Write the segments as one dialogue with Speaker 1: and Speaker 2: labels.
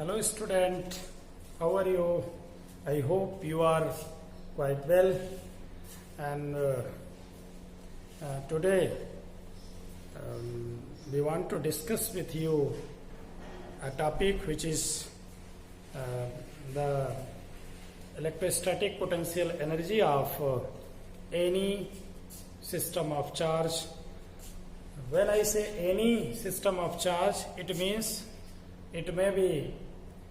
Speaker 1: Hello student, how are you? I hope you are quite well, and today we want to discuss with you a topic which is the electrostatic potential energy of any system of charge. When I say any system of charge, it means it may be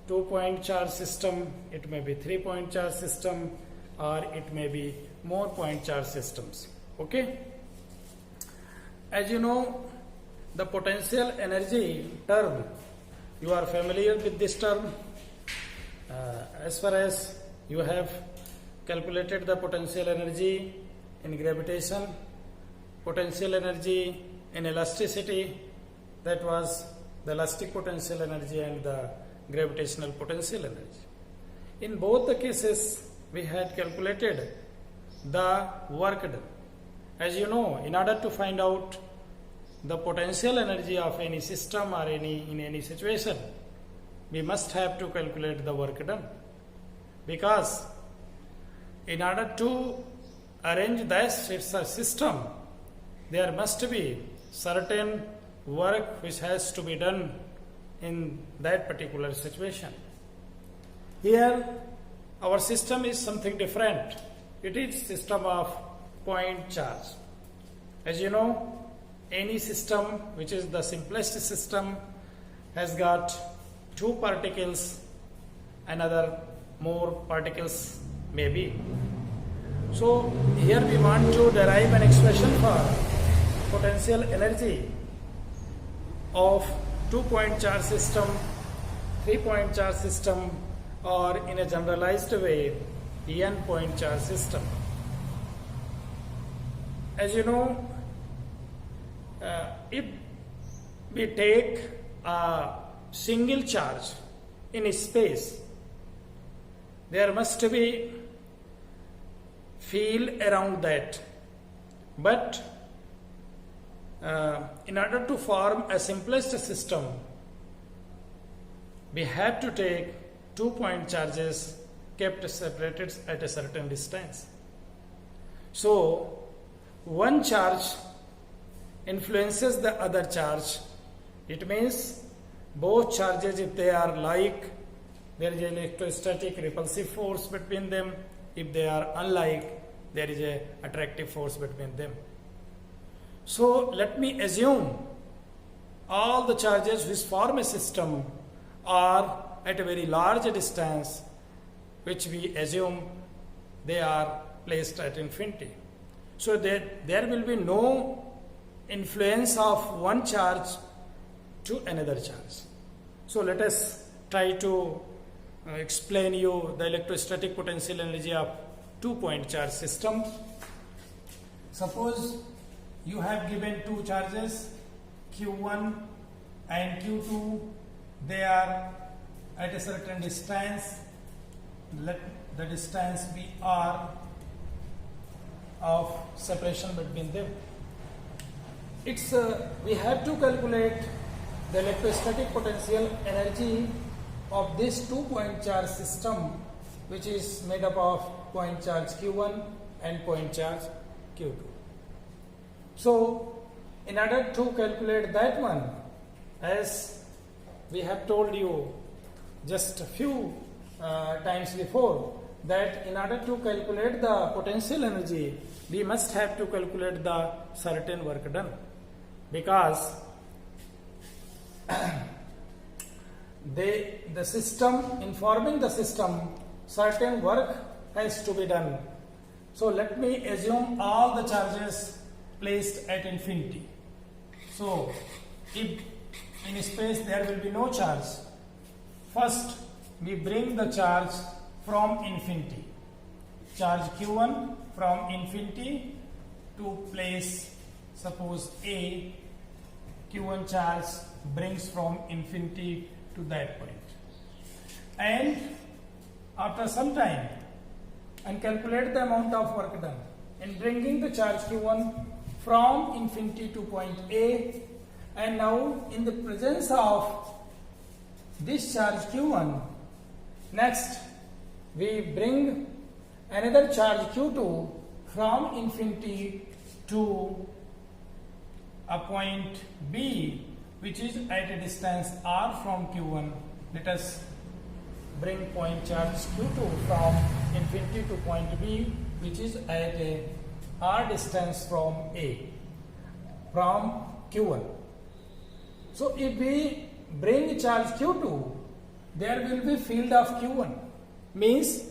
Speaker 1: 2-point charge system, it may be 3-point charge system, or it may be more point charge systems. Okay? As you know, the potential energy term, you are familiar with this term. As far as you have calculated the potential energy in gravitation, potential energy in elasticity, that was the elastic potential energy and the gravitational potential energy. In both the cases, we had calculated the work done. As you know, in order to find out the potential energy of any system or in any situation, we must have to calculate the work done. Because in order to arrange this system, there must be certain work which has to be done in that particular situation. Here, our system is something different. It is system of point charge. As you know, any system which is the simplest system has got two particles, another more particles maybe. So here we want to derive an expression for potential energy of 2-point charge system, 3-point charge system, or in a generalized way, n-point charge system. As you know, if we take a single charge in a space, there must be field around that. But in order to form a simplest system, we have to take 2-point charges kept separated at a certain distance. So, one charge influences the other charge. It means both charges, if they are like, there is an electrostatic repulsive force between them. If they are unlike, there is an attractive force between them. So let me assume all the charges which form a system are at a very large distance, which we assume they are placed at infinity. So there will be no influence of one charge to another charge. So let us try to explain you the electrostatic potential energy of 2-point charge system. Suppose you have given two charges, Q1 and Q2. They are at a certain distance. Let the distance be R of separation between them. We have to calculate the electrostatic potential energy of this 2-point charge system, which is made up of point charge Q1 and point charge Q2. So, in order to calculate that one, as we have told you just a few times before, that in order to calculate the potential energy, we must have to calculate the certain work done. Because the system, in forming the system, certain work has to be done. So let me assume all the charges placed at infinity. So if in space there will be no charge, first we bring the charge from infinity. Charge Q1 from infinity to place, suppose A, Q1 charge brings from infinity to that point. And after some time, and calculate the amount of work done in bringing the charge Q1 from infinity to point A, and now in the presence of this charge q1. Next, we bring another charge q2 from infinity to a point B, which is at a distance r from q1. Let us bring point charge q2 from infinity to point B, which is at a r distance from A, from q1. So if we bring charge q2, there will be field of q1. Means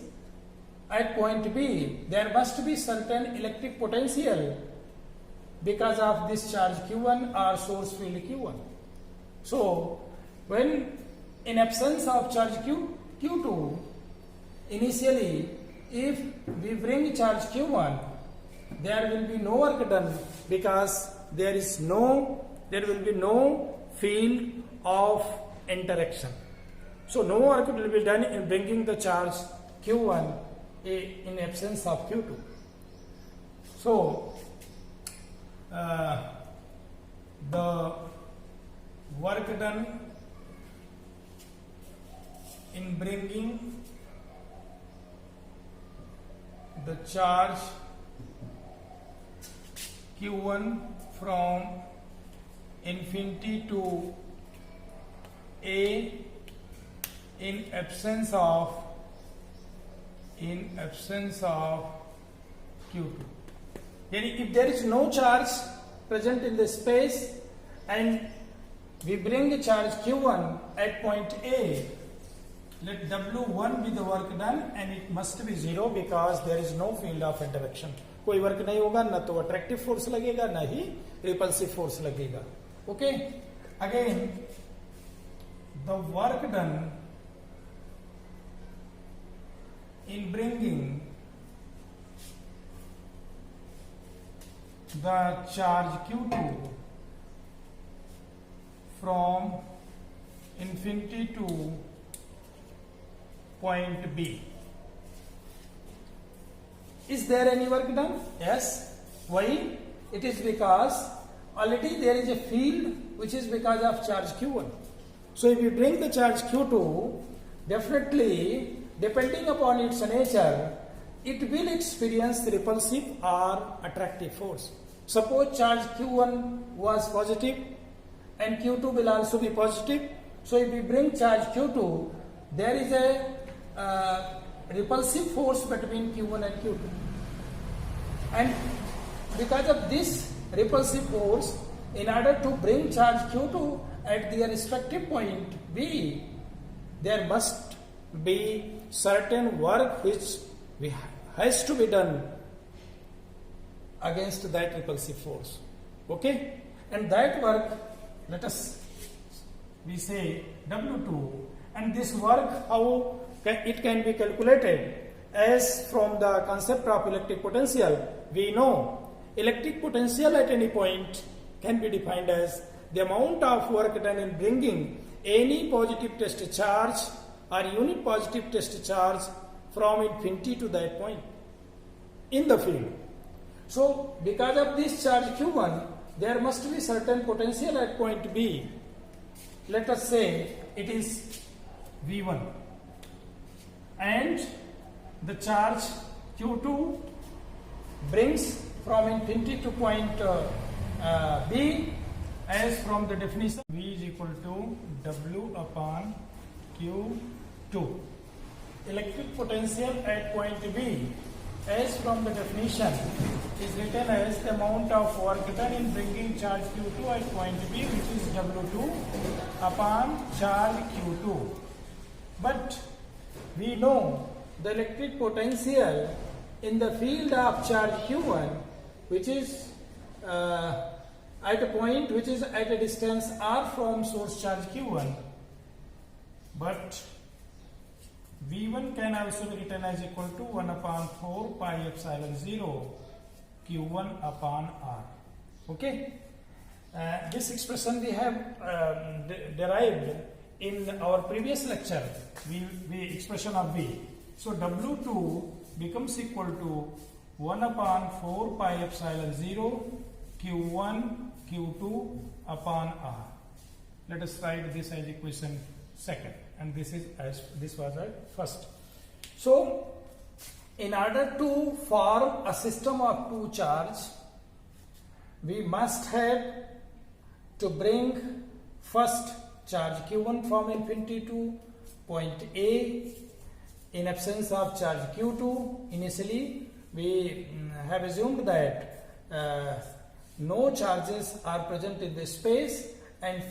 Speaker 1: at point B, there must be certain electric potential because of this charge q1 or source field q1. So when in absence of charge q2, initially if we bring charge q1, there will be no work done because there will be no field of interaction. So no work will be done in bringing the charge q1 in absence of q2. So the work done in bringing the charge q1 from infinity to A in absence of q2. If there is no charge present in the space and we bring the charge q1 at point A, let W1 be the work done and it must be 0 because there is no field of interaction. कोई work नहीं होगा, ना तो attractive force लगेगा ना ही repulsive force लगेगा. Okay, again the work done in bringing the charge q2 from infinity to point B. Is there any work done? Yes. Why? It is because already there is a field which is because of charge q1. So if you bring the charge q2, definitely depending upon its nature, it will experience repulsive or attractive force. Suppose charge q1 was positive and q2 will also be positive. So if we bring charge q2, there is a repulsive force between q1 and q2. And because of this repulsive force, in order to bring charge q2 at their respective point B, there must be certain work which has to be done against that repulsive force. Okay? And that work, we say W2, and this work, how it can be calculated? As from the concept of electric potential, we know electric potential at any point can be defined as the amount of work done in bringing any positive test charge or unit positive test charge from infinity to that point in the field. So because of this charge q1, there must be certain potential at point B. Let us say it is V1, and the charge q2 brings from infinity to point B, as from the definition V is equal to W upon Q2. Electric potential at point B, as from the definition, is written as the amount of work done in bringing charge q2 at point B, which is W2 upon charge q2. But we know the electric potential in the field of charge q1, which is at a point which is at a distance r from source charge q1, but V1 can also be written as equal to 1 upon 4 pi epsilon 0 q1 upon r. Okay, this expression we have derived in our previous lecture, the expression of V. So W2 becomes equal to 1 upon 4 pi epsilon 0 q1 q2 upon r. Let us write this as equation second. and this was at first. So in order to form a system of two charge, we must have to bring first charge q1 from infinity to point A. In absence of charge q2, initially we have assumed that no charges are present in this space, and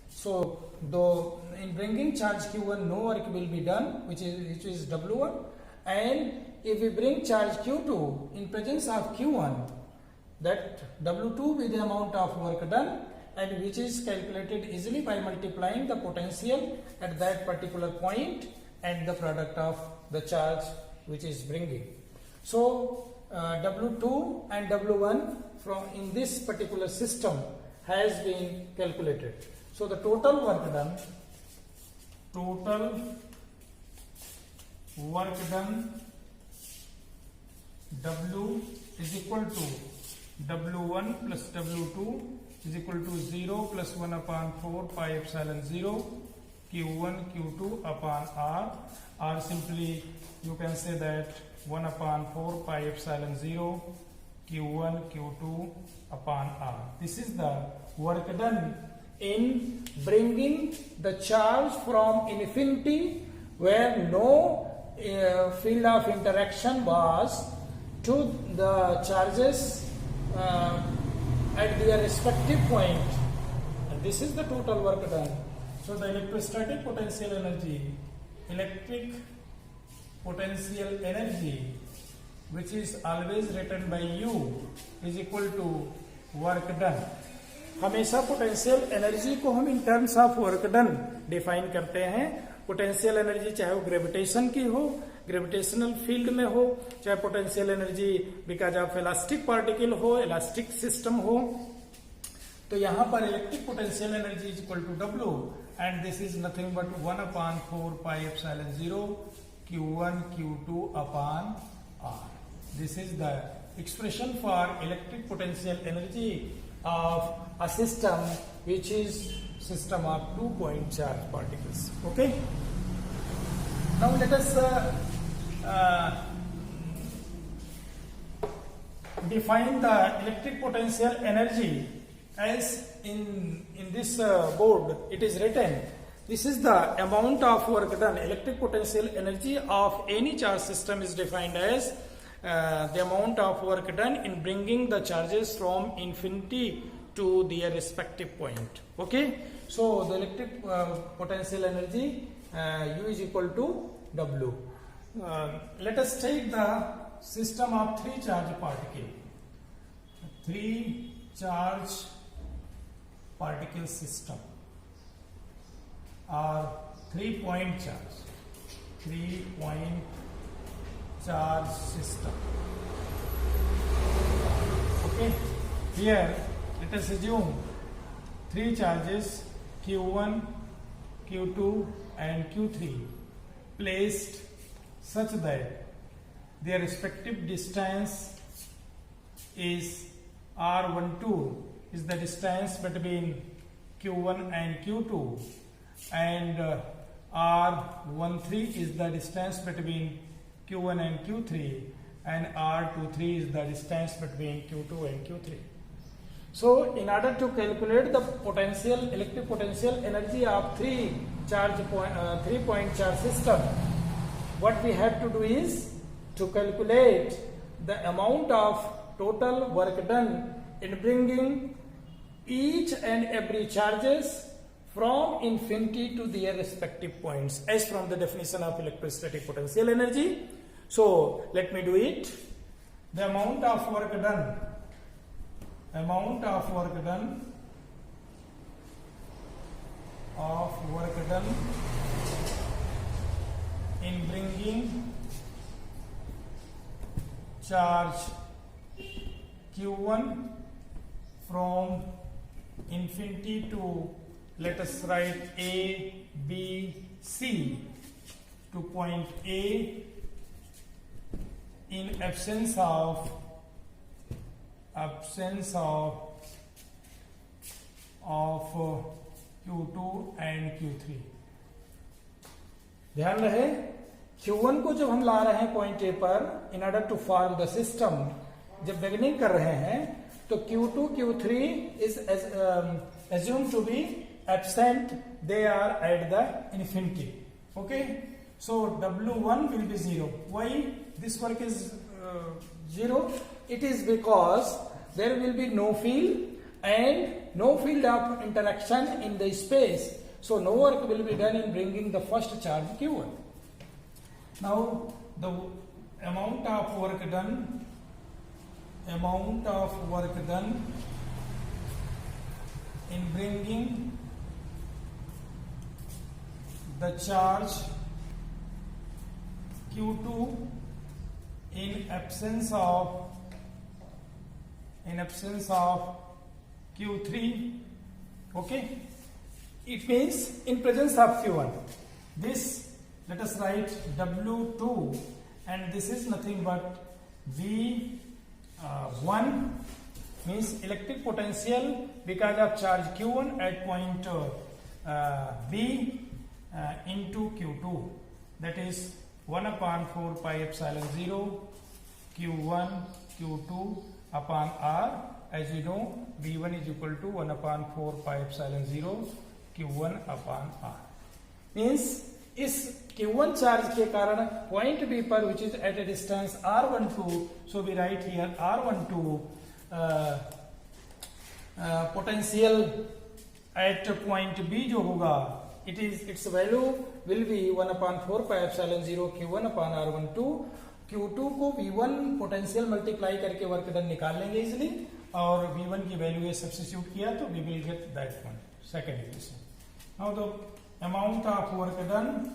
Speaker 1: so though in bringing charge q1 no work will be done, which is w1, and if we bring charge q2 in presence of q1, that w2 will be the amount of work done, and which is calculated easily by multiplying the potential at that particular point and the product of the charge which is bringing. So W2 and W1 from in this particular system has been calculated. So the total work done W is equal to W1 plus W2 is equal to 0 plus 1 upon 4 pi epsilon 0 Q1 Q2 upon R simply you can say that 1 upon 4 pi epsilon 0 Q1 Q2 upon R. This is the work done in bringing the charge from infinity, where no field of interaction was, to the charges at their respective point, and this is the total work done. So the electrostatic potential energy, which is always written by U, is equal to work done. हमेशा potential energy को हम in terms of work done define करते हैं. Potential energy चाहे वो gravitation की हो, gravitational field में हो, चाहे potential energy because of elastic particle हो, इलास्टिक सिस्टम हो. तो यहाँ पर electric potential energy is equal to W, and this is nothing but 1 upon 4 pi epsilon 0 Q1 Q2 upon R. This is the expression for electric potential energy of a system which is system of 2-point charge particles. Okay. Now let us define the electric potential energy as in this board it is written. This is the amount of work done. Electric potential energy of any charge system is defined as the amount of work done in bringing the charges from infinity to their respective point. Okay. So the electric potential energy U is equal to W. Let us take the system of 3 charge particle. 3 charge particle system or 3-point charge. 3-point charge system. Okay. Here let us assume 3 charges Q1, Q2 and Q3 placed such that their respective distance is R12 is the distance between Q1 and Q2, and R13 is the distance between Q1 and Q3, and R23 is the distance between Q2 and Q3. So in order to calculate the electric potential energy of 3-point charge system, what we have to do is to calculate the amount of total work done in bringing each and every charges from infinity to their respective points as from the definition of electrostatic potential energy. So let me do it. The amount of work done in bringing charge Q1 from infinity to, let us write A, B, C, to point A in absence of Q2 and Q3. ध्यान रहे Q1 को जब हम ला रहे हैं point A पर in order to form the system, जब beginning कर रहे हैं तो Q2 Q3 is assumed to be absent, they are at the infinity. Okay, so W1 will be 0. Why this work is 0? It is because there will be no field and no field of interaction in the space, so no work will be done in bringing the first charge Q1. Now the amount of work done in bringing the charge Q2 in absence of Q3, okay, it means in presence of Q1. This, let us write W2, and this is nothing but V1 means electric potential because of charge Q1 at point B into Q2, that is 1 upon 4 pi epsilon 0 Q1 Q2 upon R. As you know, V1 is equal to 1 upon 4 pi epsilon 0 Q1 upon R. Means इस Q1 charge के कारण point B पर which is at a distance R12, so we write here R12 potential at point B जो होगा, its value will be 1 upon 4 pi epsilon 0 Q1 upon R12. Q2 को V1 potential multiply करके work done निकाल लेंगे easily, और V1 की value ये substitute किया तो we will get that one, second equation. Now the amount of work done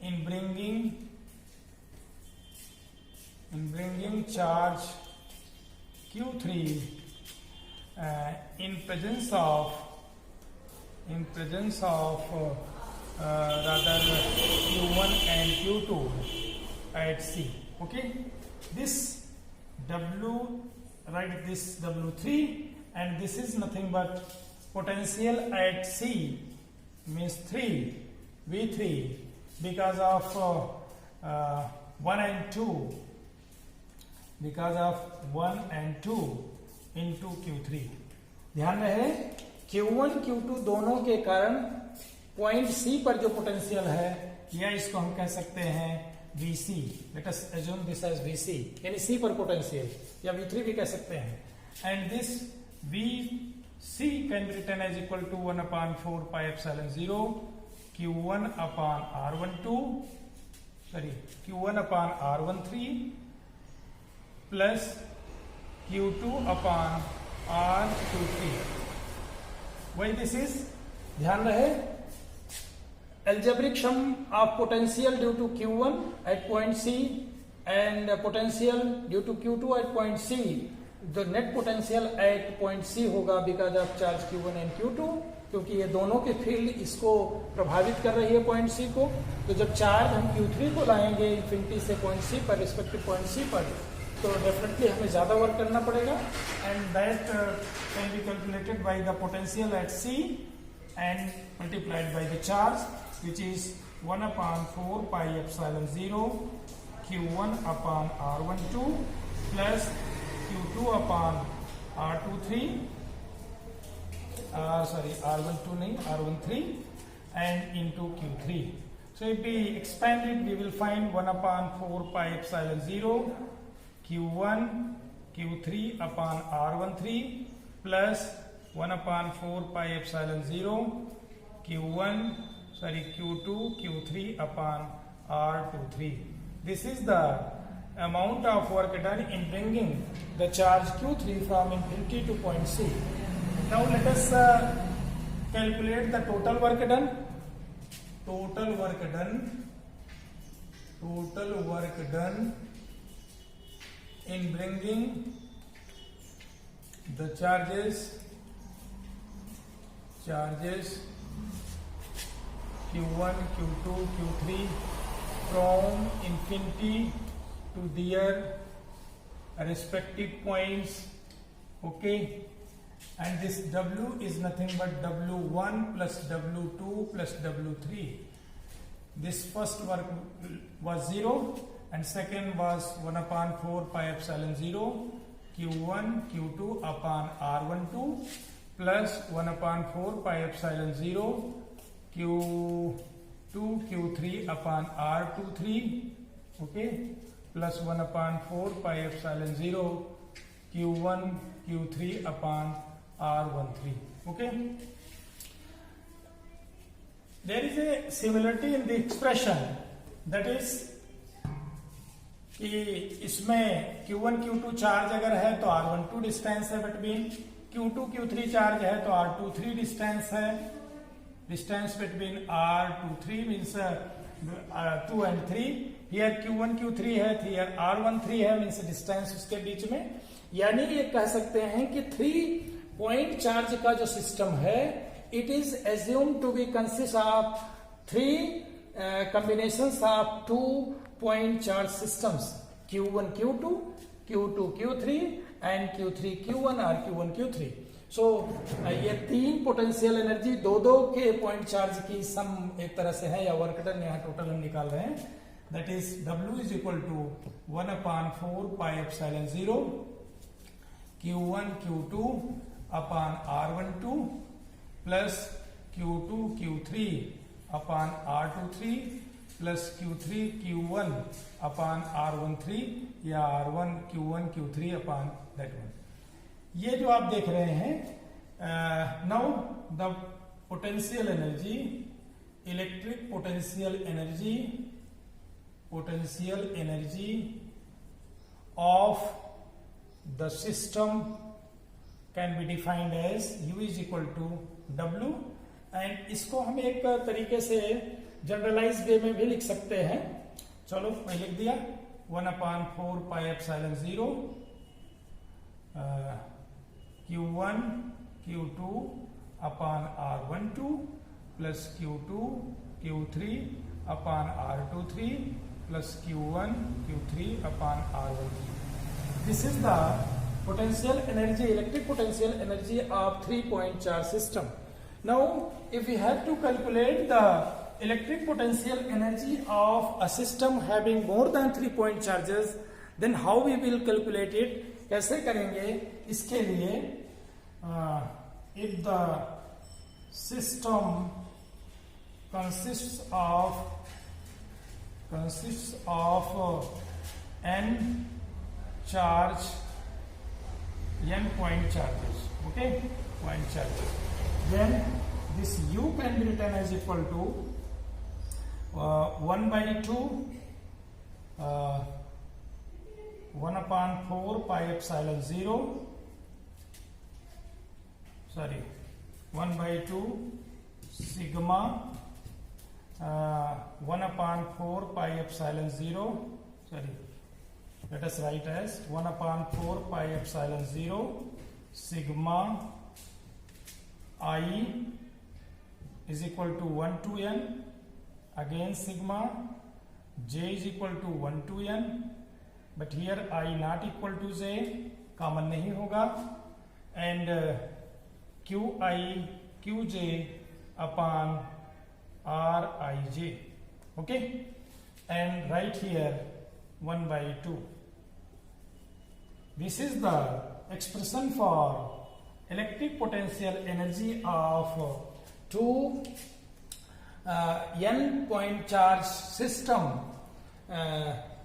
Speaker 1: in bringing charge Q3 in presence of rather Q1 and Q2 at C. Okay, this write this W3, and this is nothing but potential at C, means 3 V3 because of 1 and 2 into Q3. ध्यान रहे Q1 Q2 दोनों के कारण point C पर जो potential है, या इसको हम कह सकते हैं VC, let us assume this as VC, यानी C पर पोटेंशियल, या V3 भी कह सकते हैं, and this VC can be written as equal to 1 upon 4 pi epsilon 0 Q1 upon R13 plus Q2 upon R23. Why this is? ध्यान रहे algebraic sum of potential due to Q1 at point C and potential due to Q2 at point C, the net potential at point C होगा because of charge Q1 and Q2, क्योंकि ये दोनों के field इसको प्रभावित कर रही है पॉइंट C को, तो जब चार्ज हम Q3 को लाएंगे इंफिनिटी से पॉइंट C पर, रिस्पेक्टिव पॉइंट C पर, तो डेफिनेटली हमें ज्यादा वर्क करना पड़ेगा, and that can be calculated by the potential at C and multiplied by the charge, which is 1 upon 4 pi epsilon 0 Q1 upon R12 plus Q2 upon R13 and into Q3. So if we expand it, we will find 1 upon 4 pi epsilon 0 Q1 Q3 upon R13 plus 1 upon 4 pi epsilon 0 Q2 Q3 upon R23. This is the amount of work done in bringing the charge Q3 from infinity to point C. Now let us calculate the total work done. Total work done in bringing the charges Q1, Q2, Q3 from infinity to their respective points, okay, and this W is nothing but W1 plus W2 plus W3. This first work was 0 and second was 1 upon 4 pi epsilon 0 Q1 Q2 upon R12 plus 1 upon 4 pi epsilon 0 Q2 Q3 upon R23, okay, plus 1 upon 4 pi epsilon 0 Q1 Q3 upon R13, okay. There is a similarity in the expression, that is कि इसमें Q1 Q2 charge अगर है तो R12 distance है between, Q2 Q3 charge है तो R23 distance है, distance between R23 means 2 and 3. Here Q1 Q3 है, हियर R13 है, मीन्स डिस्टेंस उसके बीच में. यानी ये कह सकते हैं कि 3 पॉइंट चार्ज का जो सिस्टम है, it is assumed to be consist of 3 combinations of 2 point charge systems, Q1 Q2, Q2 Q3 and Q3 Q1 or Q1 Q3. So ये 3 पोटेंशियल एनर्जी दो के पॉइंट चार्ज की सम एक तरह से है, या वर्क डन यहाँ टोटल हम निकाल रहे हैं. That is W is equal to 1 upon 4 pi epsilon 0 Q1 Q2 upon R12 plus Q2 Q3 upon R23 plus Q3 Q1 upon R13 या R1 Q1 Q3 upon that one. ये जो आप देख रहे हैं, now the potential energy, electric potential energy of the system can be defined as U is equal to W. And इसको हम एक तरीके से जनरलाइज वे में भी लिख सकते हैं. चलो मैं लिख दिया 1 upon 4 pi epsilon 0 Q1 Q2 upon R12 plus Q2 Q3 upon R23 plus Q1 Q3 upon R13. This is the potential energy, electric potential energy of 3-point charge system. Now if we have to calculate the electric potential energy of a system having more than 3-point charges, then how we will calculate it? कैसे करेंगे इसके लिए? If the system consists of n charge, n point charges, okay, point charges, then this U can be written as equal to 1 by 2 1 upon 4 pi epsilon 0, sorry, 1 by 2 sigma 1 upon 4 pi epsilon 0, sorry, let us write as 1 upon 4 pi epsilon 0 sigma I is equal to 1 to n, again sigma j is equal to 1 to n, but here I not equal to j, common नहीं होगा, and qj upon rij, okay, and right here 1 by 2. This is the expression for electric potential energy of 2 n point charge system.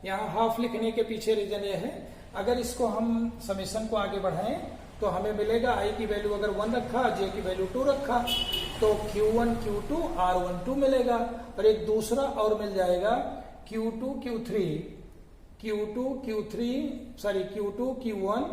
Speaker 1: यहाँ half लिखने के पीछे reason ये है, अगर इसको हम समेशन को आगे बढ़ाएं तो हमें मिलेगा I की वैल्यू अगर 1 रखा, J की वैल्यू 2 रखा, तो Q1 Q2 R12 मिलेगा, और एक दूसरा और मिल जाएगा Q2 Q1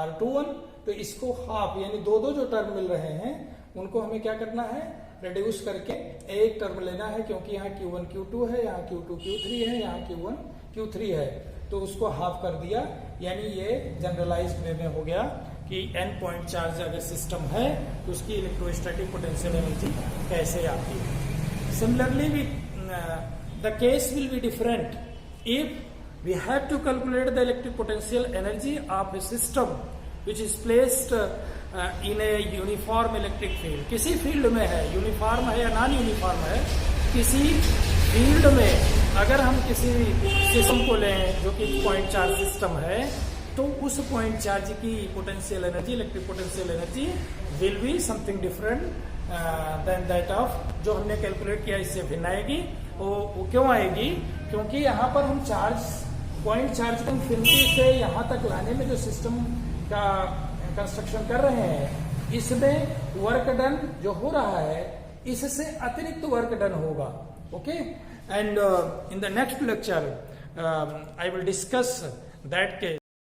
Speaker 1: R21. तो इसको हाफ यानी दो जो टर्म मिल रहे हैं उनको हमें क्या करना है, रिड्यूस करके एक टर्म लेना है, क्योंकि यहाँ Q1 Q2 है, यहाँ Q2 Q3 है, यहाँ Q1 Q3 है, तो उसको हाफ कर दिया. यानी ये जनरलाइज्ड वे में हो गया कि n पॉइंट चार्ज अगर सिस्टम है तो उसकी इलेक्ट्रोस्टैटिक पोटेंशियल एनर्जी कैसे आती है. Similarly the case will be different if we have to calculate the electric potential energy of a system which is placed in a uniform electric field, किसी field में है, uniform है या non uniform है, किसी फील्ड में अगर हम किसी सिस्टम को लें जो कि पॉइंट चार्ज सिस्टम है, तो उस पॉइंट चार्ज की potential energy, electric potential energy will be something different than that of जो हमने कैलकुलेट किया, इससे भिन्न आएगी। वो क्यों आएगी? क्योंकि यहाँ पर हम चार्ज पॉइंट चार्ज को इन्फिनिटी से यहाँ तक लाने में जो सिस्टम का कंस्ट्रक्शन कर रहे हैं, इसमें वर्क डन जो हो रहा है इससे अतिरिक्त वर्क डन होगा। Okay, and in the next lecture I will discuss that case.